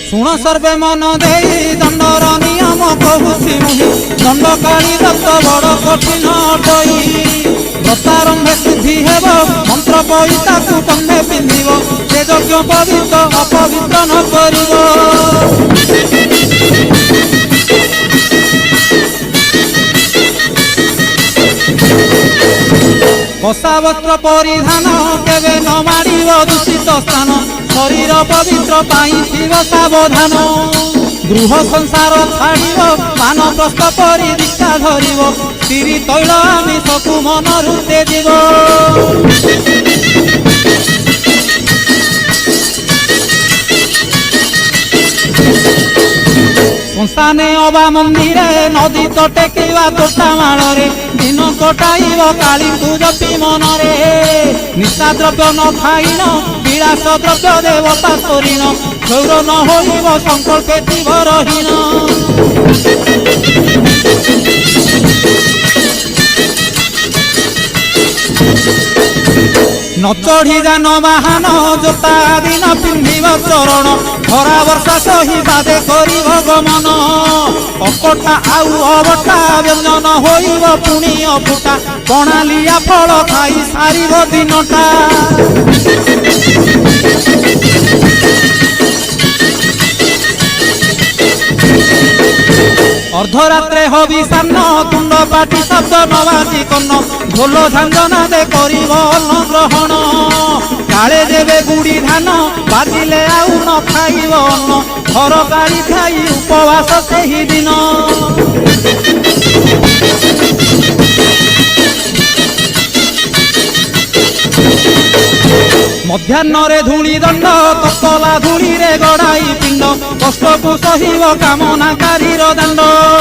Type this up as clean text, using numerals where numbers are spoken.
शुण सर्वे मन दे दंडर नियम कहूसी मुहि दंडकाली दत्त बड़ कठिन अटई व्रतारंभे सिद्धि हेब मंत्र पईता कंधे पिंधिब से यज्ञ पवित्र अपवित्र न करिब कषा वस्त्र परिधान केवे न मारिब दूषित स्थान शरीर पवित्र पाइथिब सावधान गृह संसार छाड़िब मान प्रस्थ परि दीक्षा धरिब स्त्री तैल आमिषकु मनरु तेजिब संस्थाने अबा मंदिरे नदी तटे किवा तोटा माड़े दिन कटाइब काली जपी मनरे निशा द्रव्य न खाइन विलास द्रव्य देवता शरीन क्षौर न होइब संकल्पे जीवरहीन न चढ़ी जान बाहन जोता दिन पिंधिब चरण खरा वर्षा सही बादे करिब गमन अकटा आउ अबटा व्यंजन होइब पुणी अफुटा प्रणालिया फल खाई सारिब दिनटा अर्धरात्रे हविषान्न तुंड पाटी शब्द नवासी कन्न ढोल झांझना दे करिब अन्न ग्रहण काले देवे गुड़ी धान बाजिले आउ न खाइब अन्न घर गाड़ी खाई उपवास सेही दिन मध्याह्न धूली दंड ततला धूली रे गड़ाई पिंड कष्ट को सहिब कामनाकारी दांड।